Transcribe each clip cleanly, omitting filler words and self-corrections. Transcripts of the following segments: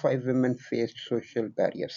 5 women faced social barriers।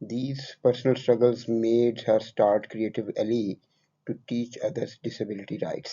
These personal struggles made her start Creative Alley to teach others disability rights.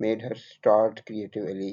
made her start Creative Alley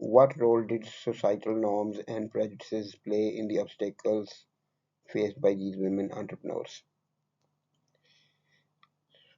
what role did societal norms and prejudices play in the obstacles faced by these women entrepreneurs?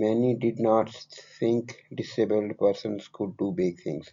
Many did not think disabled persons could do big things।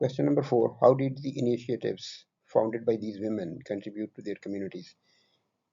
Question number 4, how did the initiatives founded by these women contribute to their communities?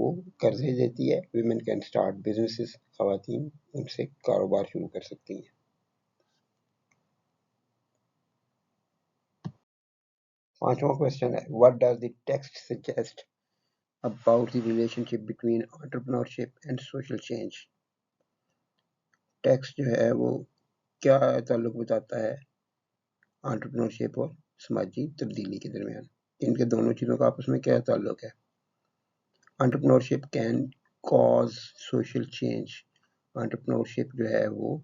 وہ قرضے دیتی ہے. Women can start businesses. خواتین ان سے کاروبار شروع کر سکتی ہیں. پانچواں کوشچن ہے what does the text suggest about the relationship between entrepreneurship and social change. Text جو ہے وہ کیا تعلق بتاتا ہے انٹرپرنورشپ اور سماجی تبدیلی کے درمیان. ان کے دونوں چیزوں کا آپس میں کیا تعلق ہے. Entrepreneurship can cause social change. Entrepreneurship جو ہے وہ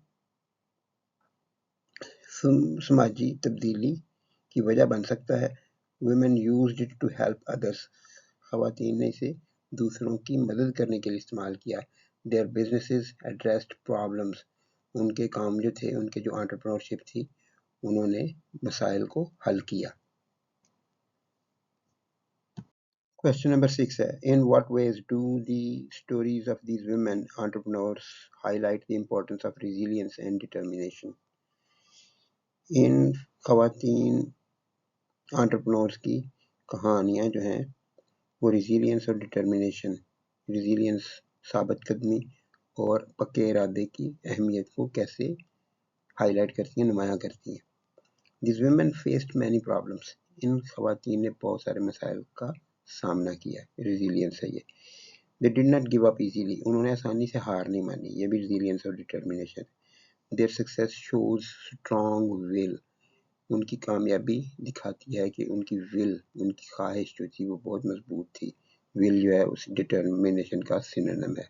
سماجی تبدیلی کی وجہ بن سکتا ہے. Women used it to help others. خواتین نے اسے دوسروں کی مدد کرنے کے لیے استعمال کیا. Their businesses addressed problems. ان کے کام جو تھے, ان کے جو انٹرپرنورشپ تھی, انہوں نے مسائل کو حل کیا. Question number 6 ہے in what ways do the stories of these women entrepreneurs highlight the importance of resilience and determination. ان خواتین انٹرپرنورز کی کہانیاں جو ہیں وہ ریزیلینس اور ڈٹرمنیشن, ریزیلینس ثابت قدمی اور پکے ارادے کی اہمیت کو کیسے ہائی لائٹ کرتی ہیں, نمایاں کرتی ہیں. These women faced many problems. ان خواتین نے بہت سارے مسائل کا سامنا کیا. ریزیلینس ہے یہ. They did not give up easily. انہوں نے آسانی سے ہار نہیں مانی. یہ بھی ریزیلینس اور determination. Their success shows strong will. ان کی کامیابی دکھاتی ہے کہ ان کی ول, ان کی خواہش جو تھی وہ بہت مضبوط تھی. ول جو ہے اس ڈٹرمنیشن کا سینونیم ہے.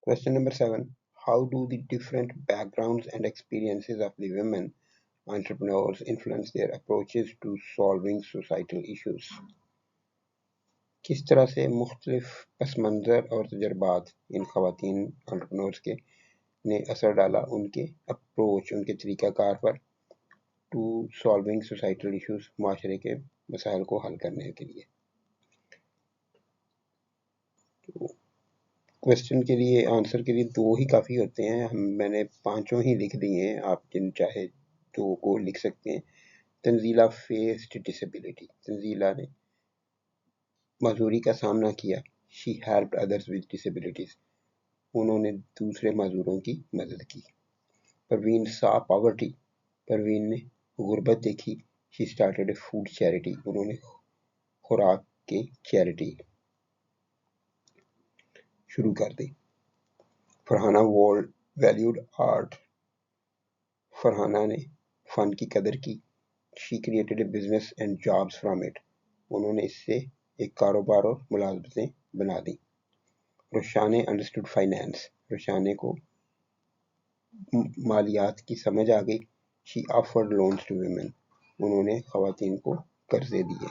Question number 7. How do the different backgrounds and experiences of the women entrepreneurs influence their approaches to solving societal issues. کس طرح سے مختلف پس منظر اور تجربات ان خواتین انٹرپرنورز کے نے اثر ڈالا ان کے اپروچ, ان کے طریقہ کار پر ٹو سالونگ سوسائٹل ایشوز, معاشرے کے مسائل کو حل کرنے کے لیے. کوشچن کے لیے آنسر کے لیے دو ہی کافی ہوتے ہیں. میں نے پانچوں ہی لکھ دیے ہیں, آپ جن چاہے دو کو لکھ سکتے ہیں. Tanzeela faced disability. تنزیلہ نے معذوری کا سامنا کیا. شی ہیلپڈ ادرس ود ڈسیبلٹیز. انہوں نے دوسرے معذوروں کی مدد کی. پروین سا پاورٹی. پروین نے غربت دیکھی. She started a food charity. انہوں نے خوراک کی چیریٹی شروع کر دی. Farhana valued art. فرحانہ نے فن کی قدر کی. She created a business and jobs from it. انہوں نے اس سے ایک کاروبار اور ملازمتیں بنا دیں. روشانے انڈرسٹوڈ فائنینس. روشانے کو مالیات کی سمجھ آ گئی. شی آفرڈ لونز ٹو ویمن. انہوں نے خواتین کو قرضے دیے.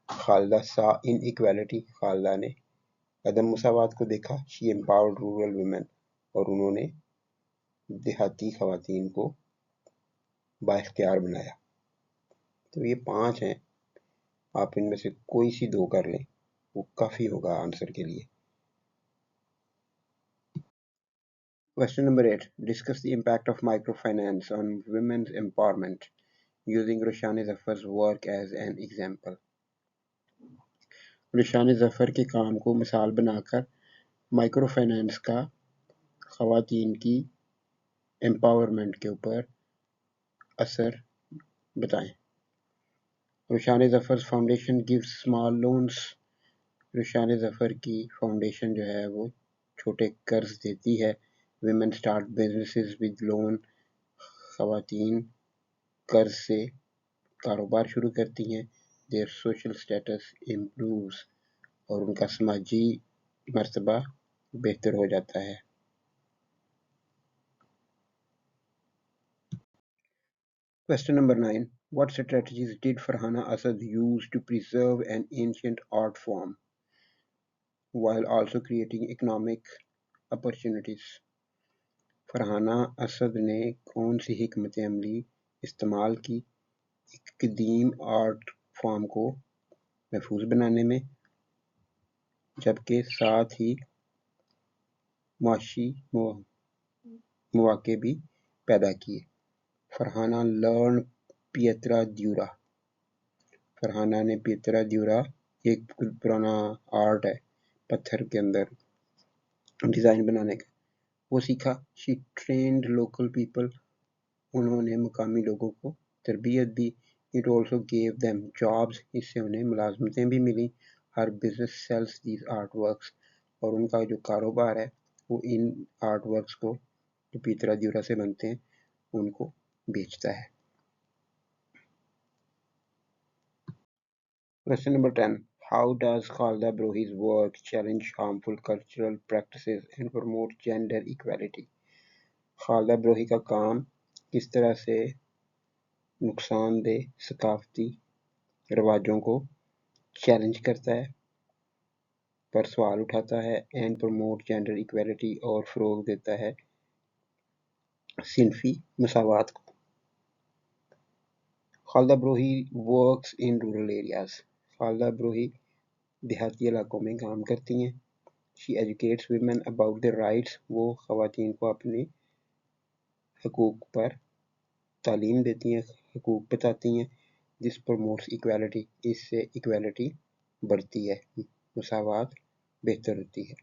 خالدہ سا ان ایکویلٹی. خالدہ نے عدم مساوات کو دیکھا. شی امپاورڈ رورل ویمن. اور انہوں نے دیہاتی خواتین کو بااختیار بنایا. تو یہ 5 ہیں. آپ ان میں سے کوئی سی 2 کر لیں, وہ کافی ہوگا آنسر کے لیے. Question number 8. Discuss the impact of microfinance on women's empowerment using Roshane Zafar's work as an example. Roshan ظفر کے کام کو مثال بنا کر مائکرو فائنانس کا خواتین کی امپاورمنٹ کے اوپر اثر بتائیں. Roshan Zafar foundation gives small loans. Roshan Zafar کی فاؤنڈیشن جو ہے وہ چھوٹے قرض دیتی ہے. Women start businesses with loan. خواتین قرض سے کاروبار شروع کرتی ہیں. Their social status improves. اور ان کا سماجی مرتبہ بہتر ہو جاتا ہے. Question number 9. What strategies did Farhana Asad use to preserve an ancient art form while also creating economic opportunities? Farhana Asad نے کون سی حکمت عملی استعمال کی ایک قدیم آرٹ فارم کو محفوظ بنانے میں, جبکہ ساتھ ہی معاشی مواقع بھی پیدا کیے. Farhana learned Pietra Dura. Farhana نے پیترا دیورا ایک پرانا آرٹ ہے پتھر کے اندر ڈیزائن بنانے کا، وہ سیکھا. شی ٹرینڈ لوکل پیپل، انہوں نے مقامی لوگوں کو تربیت دی. It also gave them jobs, اس سے انہیں ملازمتیں بھی ملیں. ہر business sells these art works, اور ان کا جو کاروبار ہے وہ ان آرٹ ورکس کو جو پیترا دیورا سے بنتے ہیں ان کو بیچتا ہے. Question number 10. How does Khalda Brohi's work challenge harmful cultural practices and promote gender equality? Khaleda Brohi کا کام کس طرح سے نقصان دہ ثقافتی رواجوں کو چیلنج کرتا ہے، پر سوال اٹھاتا ہے، اینڈ پروموٹ جینڈر ایکویلٹی، اور فروغ دیتا ہے صنفی مساوات کو. Khalida Brohi works in rural areas. Khalida Brohi دیہاتی علاقوں میں کام کرتی ہیں. She educates women about their rights, وہ خواتین کو اپنے حقوق پر تعلیم دیتی ہیں، حقوق بتاتی ہیں. دس پروموٹس ایکویلٹی، اس سے ایکویلٹی بڑھتی ہے، مساوات بہتر ہوتی ہے.